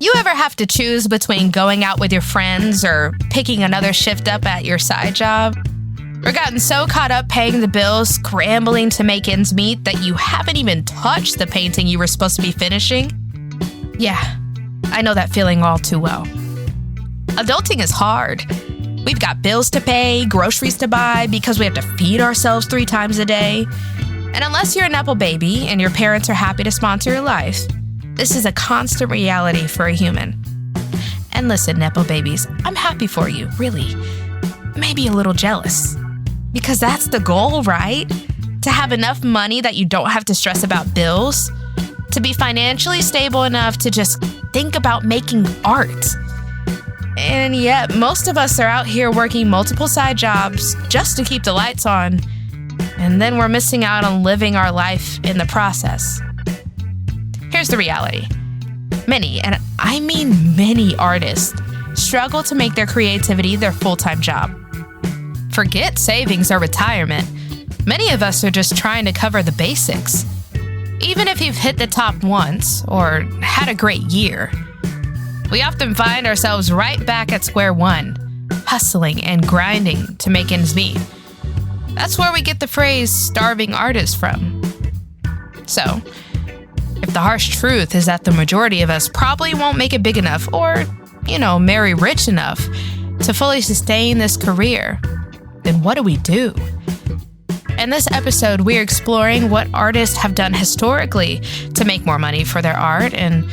You ever have to choose between going out with your friends or picking another shift up at your side job? Or gotten so caught up paying the bills, scrambling to make ends meet that you haven't even touched the painting you were supposed to be finishing? Yeah, I know that feeling all too well. Adulting is hard. We've got bills to pay, groceries to buy because we have to feed ourselves 3 times a day. And unless you're a Nepo baby and your parents are happy to sponsor your life, this is a constant reality for a human. And listen, Nepo babies, I'm happy for you, really. Maybe a little jealous. Because that's the goal, right? To have enough money that you don't have to stress about bills. To be financially stable enough to just think about making art. And yet, most of us are out here working multiple side jobs just to keep the lights on. And then we're missing out on living our life in the process. Here's the reality. Many, and I mean many artists, struggle to make their creativity their full-time job. Forget savings or retirement. Many of us are just trying to cover the basics. Even if you've hit the top once or had a great year, we often find ourselves right back at square one, hustling and grinding to make ends meet. That's where we get the phrase starving artist from. So, if the harsh truth is that the majority of us probably won't make it big enough or, marry rich enough to fully sustain this career, then what do we do? In this episode, we're exploring what artists have done historically to make more money for their art and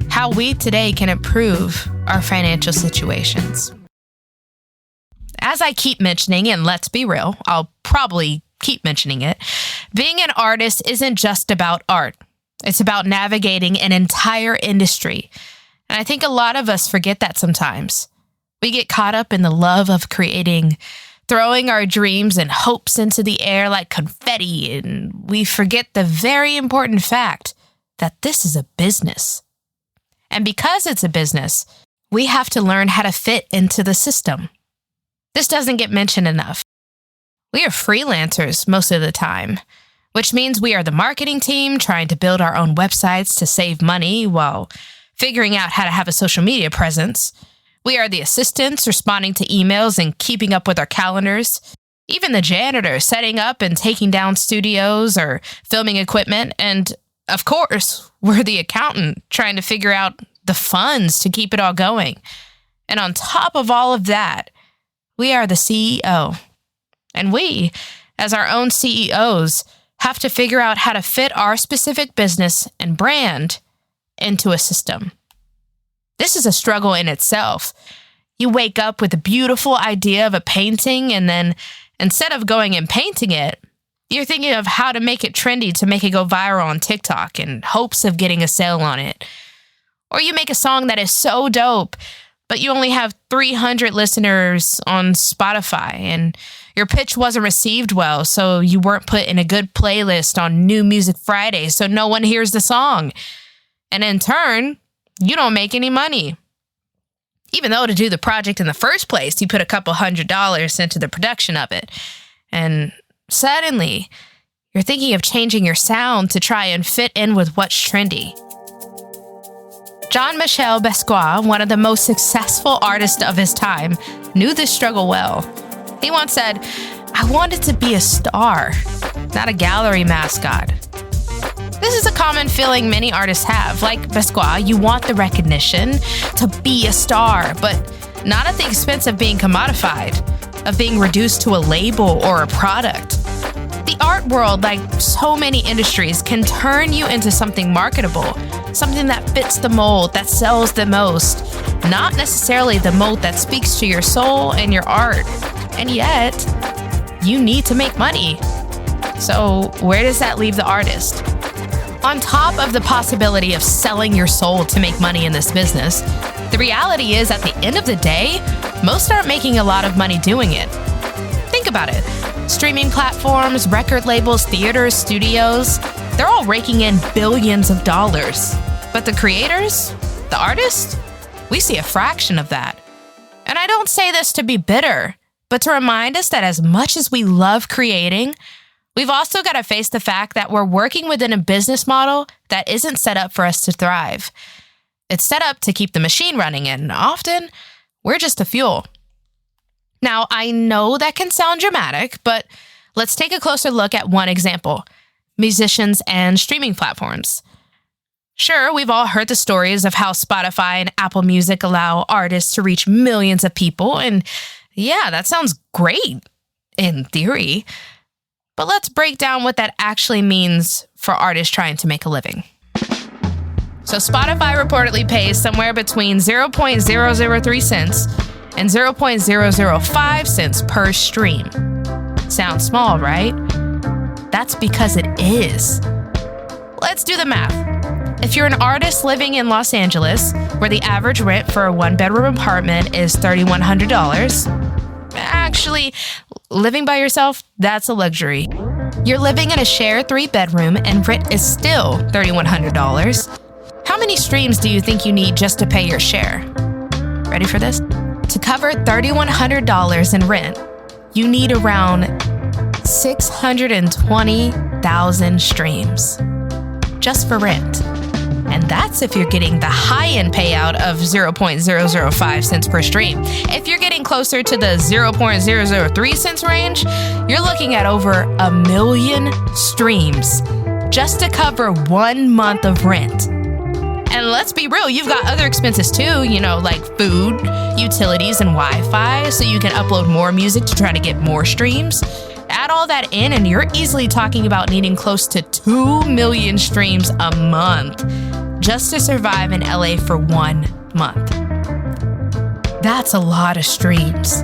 how we today can improve our financial situations. As I keep mentioning, and let's be real, I'll probably keep mentioning it, being an artist isn't just about art. It's about navigating an entire industry. And I think a lot of us forget that sometimes. We get caught up in the love of creating, throwing our dreams and hopes into the air like confetti, and we forget the very important fact that this is a business. And because it's a business, we have to learn how to fit into the system. This doesn't get mentioned enough. We are freelancers most of the time, which means we are the marketing team trying to build our own websites to save money while figuring out how to have a social media presence. We are the assistants responding to emails and keeping up with our calendars. Even the janitor setting up and taking down studios or filming equipment. And of course, we're the accountant trying to figure out the funds to keep it all going. And on top of all of that, we are the CEO. And we, as our own CEOs, have to figure out how to fit our specific business and brand into a system. This is a struggle in itself. You wake up with a beautiful idea of a painting, and then instead of going and painting it, you're thinking of how to make it trendy to make it go viral on TikTok in hopes of getting a sale on it. Or you make a song that is so dope, but you only have 300 listeners on Spotify, and your pitch wasn't received well, so you weren't put in a good playlist on New Music Friday, so no one hears the song. And in turn, you don't make any money. Even though to do the project in the first place, you put a couple $100s into the production of it. And suddenly, you're thinking of changing your sound to try and fit in with what's trendy. Jean-Michel Basquiat, one of the most successful artists of his time, knew this struggle well. He once said, "I wanted to be a star, not a gallery mascot." This is a common feeling many artists have. Like Basquiat, you want the recognition to be a star, but not at the expense of being commodified, of being reduced to a label or a product. The art world, like so many industries, can turn you into something marketable, something that fits the mold, that sells the most, not necessarily the mold that speaks to your soul and your art. And yet, you need to make money. So where does that leave the artist? On top of the possibility of selling your soul to make money in this business, the reality is at the end of the day, most aren't making a lot of money doing it. Think about it. Streaming platforms, record labels, theaters, studios, they're all raking in billions of dollars. But the creators, the artists, we see a fraction of that. And I don't say this to be bitter, but to remind us that as much as we love creating, we've also got to face the fact that we're working within a business model that isn't set up for us to thrive. It's set up to keep the machine running, and often we're just the fuel. Now, I know that can sound dramatic, but let's take a closer look at one example: musicians and streaming platforms. Sure, we've all heard the stories of how Spotify and Apple Music allow artists to reach millions of people, and yeah, that sounds great in theory. But let's break down what that actually means for artists trying to make a living. So Spotify reportedly pays somewhere between 0.003 cents and 0.005 cents per stream. Sounds small, right? That's because it is. Let's do the math. If you're an artist living in Los Angeles, where the average rent for a one-bedroom apartment is $3,100, actually, living by yourself, that's a luxury. You're living in a shared 3-bedroom and rent is still $3,100. How many streams do you think you need just to pay your share? Ready for this? To cover $3,100 in rent, you need around 620,000 streams just for rent. And that's if you're getting the high-end payout of 0.005 cents per stream. If you're getting closer to the 0.003 cents range, you're looking at over 1 million streams just to cover 1 month of rent. And let's be real, you've got other expenses too, like food, utilities, and Wi-Fi, so you can upload more music to try to get more streams. Add all that in, and you're easily talking about needing close to 2 million streams a month just to survive in LA for 1 month. That's a lot of streams.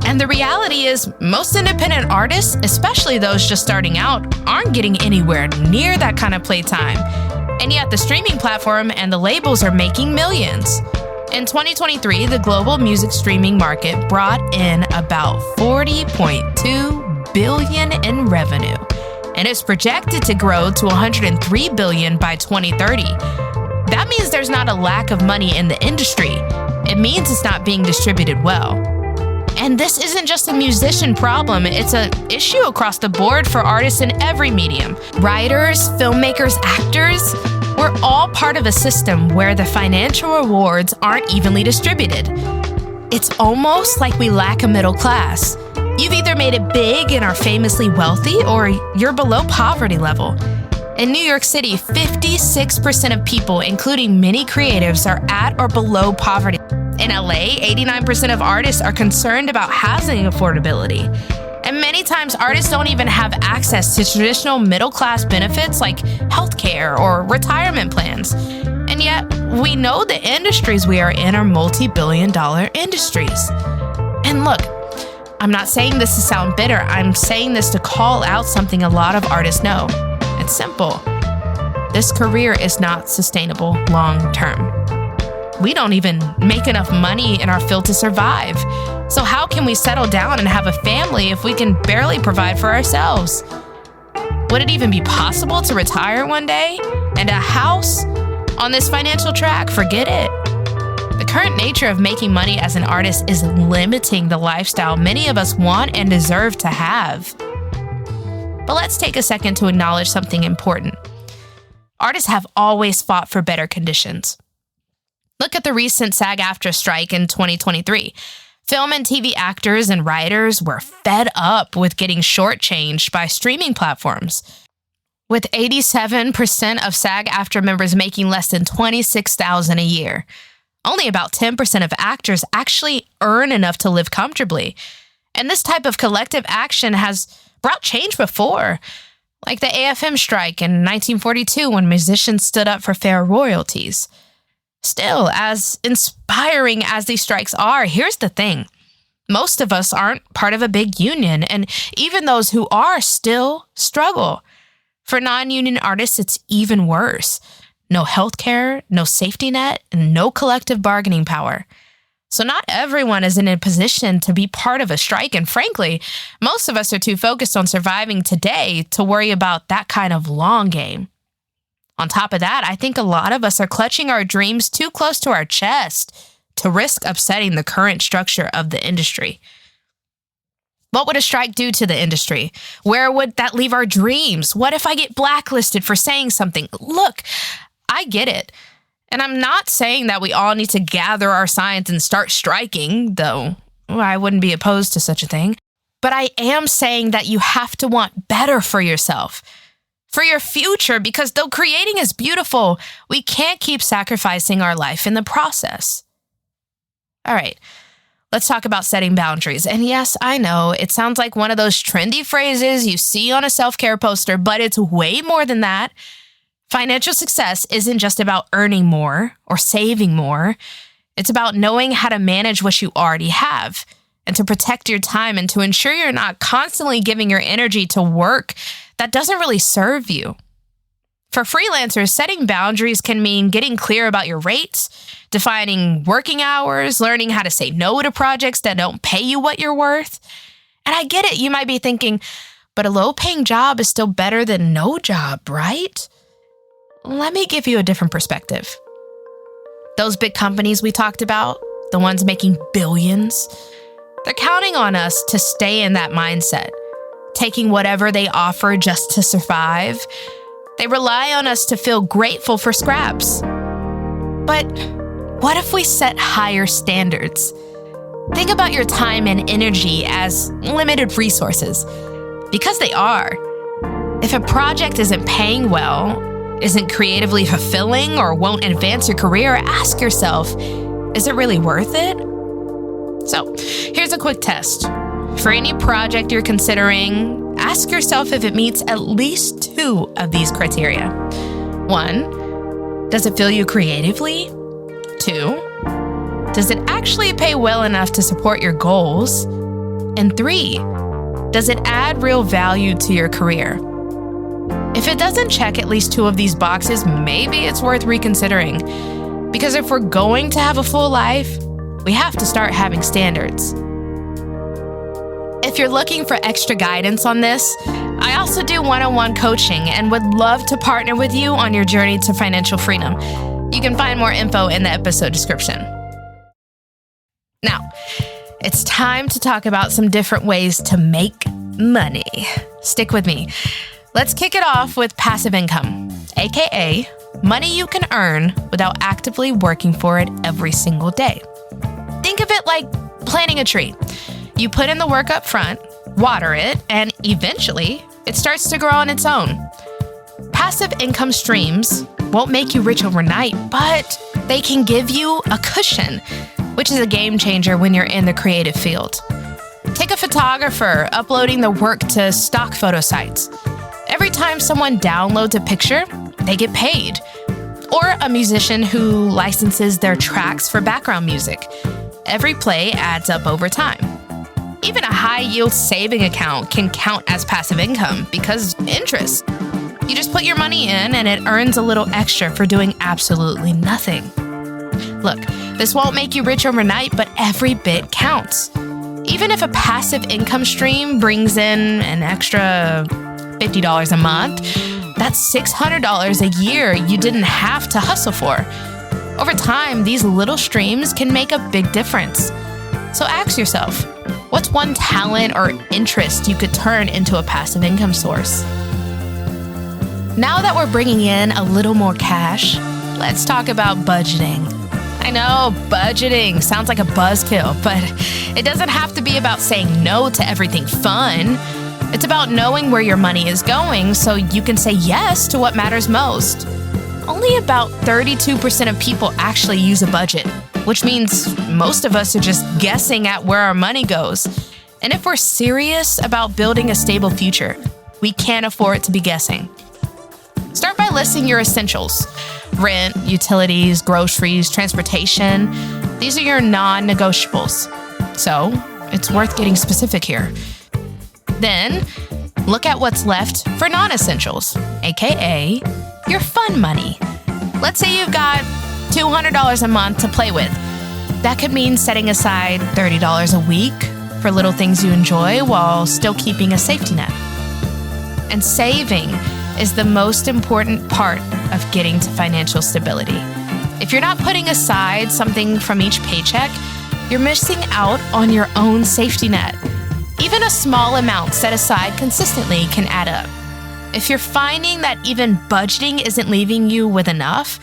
And the reality is, most independent artists, especially those just starting out, aren't getting anywhere near that kind of playtime. And yet the streaming platform and the labels are making millions. In 2023, the global music streaming market brought in about $40.2 billion in revenue, and it's projected to grow to $103 billion by 2030. That means there's not a lack of money in the industry. It means it's not being distributed well. And this isn't just a musician problem, it's an issue across the board for artists in every medium. Writers, filmmakers, actors, we're all part of a system where the financial rewards aren't evenly distributed. It's almost like we lack a middle class. You've either made it big and are famously wealthy, or you're below poverty level. In New York City, 56% of people, including many creatives, are at or below poverty. In LA, 89% of artists are concerned about housing affordability. And many times, artists don't even have access to traditional middle-class benefits like healthcare or retirement plans. And yet, we know the industries we are in are multi-billion-dollar industries. And look, I'm not saying this to sound bitter. I'm saying this to call out something a lot of artists know. It's simple. This career is not sustainable long-term. We don't even make enough money in our field to survive. So how can we settle down and have a family if we can barely provide for ourselves? Would it even be possible to retire one day? And a house? On this financial track, forget it. The current nature of making money as an artist is limiting the lifestyle many of us want and deserve to have. But let's take a second to acknowledge something important. Artists have always fought for better conditions. Look at the recent SAG-AFTRA strike in 2023. Film and TV actors and writers were fed up with getting shortchanged by streaming platforms. With 87% of SAG-AFTRA members making less than $26,000 a year, only about 10% of actors actually earn enough to live comfortably. And this type of collective action has brought change before, like the AFM strike in 1942 when musicians stood up for fair royalties. Still, as inspiring as these strikes are, here's the thing. Most of us aren't part of a big union, and even those who are still struggle. For non-union artists, it's even worse. No healthcare, no safety net, and no collective bargaining power. So not everyone is in a position to be part of a strike, and frankly, most of us are too focused on surviving today to worry about that kind of long game. On top of that, I think a lot of us are clutching our dreams too close to our chest to risk upsetting the current structure of the industry. What would a strike do to the industry? Where would that leave our dreams? What if I get blacklisted for saying something? Look, I get it. And I'm not saying that we all need to gather our signs and start striking, though I wouldn't be opposed to such a thing. But I am saying that you have to want better for yourself, for your future, because though creating is beautiful, we can't keep sacrificing our life in the process. All right, let's talk about setting boundaries. And yes, I know it sounds like one of those trendy phrases you see on a self-care poster, but it's way more than that. Financial success isn't just about earning more or saving more. It's about knowing how to manage what you already have and to protect your time and to ensure you're not constantly giving your energy to work that doesn't really serve you. For freelancers, setting boundaries can mean getting clear about your rates, defining working hours, learning how to say no to projects that don't pay you what you're worth. And I get it, you might be thinking, but a low-paying job is still better than no job, right? Let me give you a different perspective. Those big companies we talked about, the ones making billions, they're counting on us to stay in that mindset, taking whatever they offer just to survive. They rely on us to feel grateful for scraps. But what if we set higher standards? Think about your time and energy as limited resources, because they are. If a project isn't paying well, isn't creatively fulfilling, or won't advance your career, ask yourself, is it really worth it? So, here's a quick test. For any project you're considering, ask yourself if it meets at least 2 of these criteria. 1, does it fill you creatively? 2, does it actually pay well enough to support your goals? And 3, does it add real value to your career? If it doesn't check at least 2 of these boxes, maybe it's worth reconsidering. Because if we're going to have a full life, we have to start having standards. If you're looking for extra guidance on this, I also do one-on-one coaching and would love to partner with you on your journey to financial freedom. You can find more info in the episode description. Now, it's time to talk about some different ways to make money. Stick with me. Let's kick it off with passive income, aka money you can earn without actively working for it every single day. Think of it like planting a tree. You put in the work up front, water it, and eventually it starts to grow on its own. Passive income streams won't make you rich overnight, but they can give you a cushion, which is a game changer when you're in the creative field. Take a photographer uploading their work to stock photo sites. Every time someone downloads a picture, they get paid. Or a musician who licenses their tracks for background music. Every play adds up over time. Even a high-yield saving account can count as passive income because interest. You just put your money in and it earns a little extra for doing absolutely nothing. Look, this won't make you rich overnight, but every bit counts. Even if a passive income stream brings in an extra $50 a month, that's $600 a year you didn't have to hustle for. Over time, these little streams can make a big difference. So ask yourself, what's one talent or interest you could turn into a passive income source? Now that we're bringing in a little more cash, let's talk about budgeting. I know, budgeting sounds like a buzzkill, but it doesn't have to be about saying no to everything fun. It's about knowing where your money is going so you can say yes to what matters most. Only about 32% of people actually use a budget, which means most of us are just guessing at where our money goes. And if we're serious about building a stable future, we can't afford to be guessing. Start by listing your essentials: rent, utilities, groceries, transportation. These are your non-negotiables. So it's worth getting specific here. Then look at what's left for non-essentials, aka your fun money. Let's say you've got $200 a month to play with. That could mean setting aside $30 a week for little things you enjoy while still keeping a safety net. And saving is the most important part of getting to financial stability. If you're not putting aside something from each paycheck, you're missing out on your own safety net. Even a small amount set aside consistently can add up. If you're finding that even budgeting isn't leaving you with enough,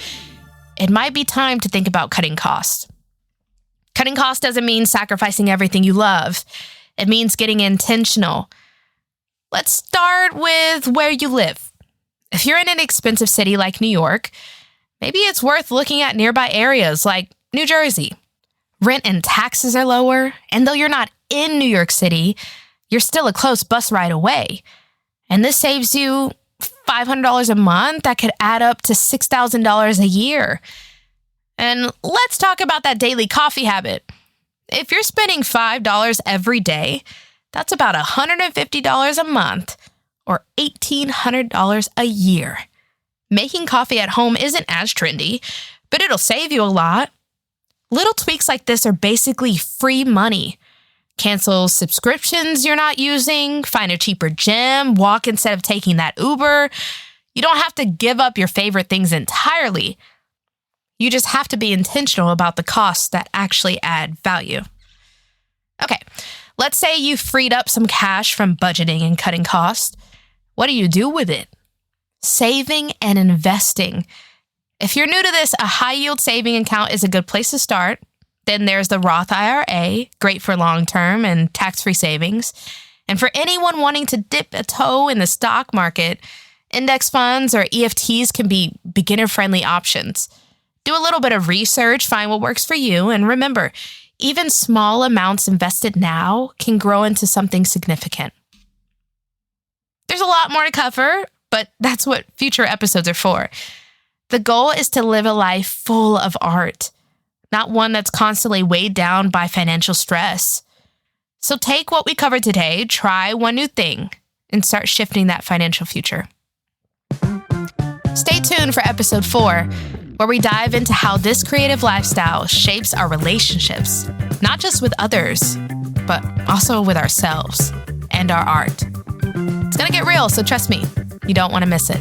it might be time to think about cutting costs. Cutting costs doesn't mean sacrificing everything you love. It means getting intentional. Let's start with where you live. If you're in an expensive city like New York, maybe it's worth looking at nearby areas like New Jersey. Rent and taxes are lower, and though you're not in New York City, you're still a close bus ride away. And this saves you $500 a month. That could add up to $6,000 a year. And let's talk about that daily coffee habit. If you're spending $5 every day, that's about $150 a month or $1,800 a year. Making coffee at home isn't as trendy, but it'll save you a lot. Little tweaks like this are basically free money. Cancel subscriptions you're not using, find a cheaper gym, walk instead of taking that Uber. You don't have to give up your favorite things entirely. You just have to be intentional about the costs that actually add value. Okay, let's say you freed up some cash from budgeting and cutting costs. What do you do with it? Saving and investing. If you're new to this, a high-yield saving account is a good place to start. Then there's the Roth IRA, great for long-term and tax-free savings. And for anyone wanting to dip a toe in the stock market, index funds or EFTs can be beginner-friendly options. Do a little bit of research, find what works for you, and remember, even small amounts invested now can grow into something significant. There's a lot more to cover, but that's what future episodes are for. The goal is to live a life full of art, not one that's constantly weighed down by financial stress. So take what we covered today, try one new thing, and start shifting that financial future. Stay tuned for episode 4, where we dive into how this creative lifestyle shapes our relationships, not just with others, but also with ourselves and our art. It's going to get real, so trust me, you don't want to miss it.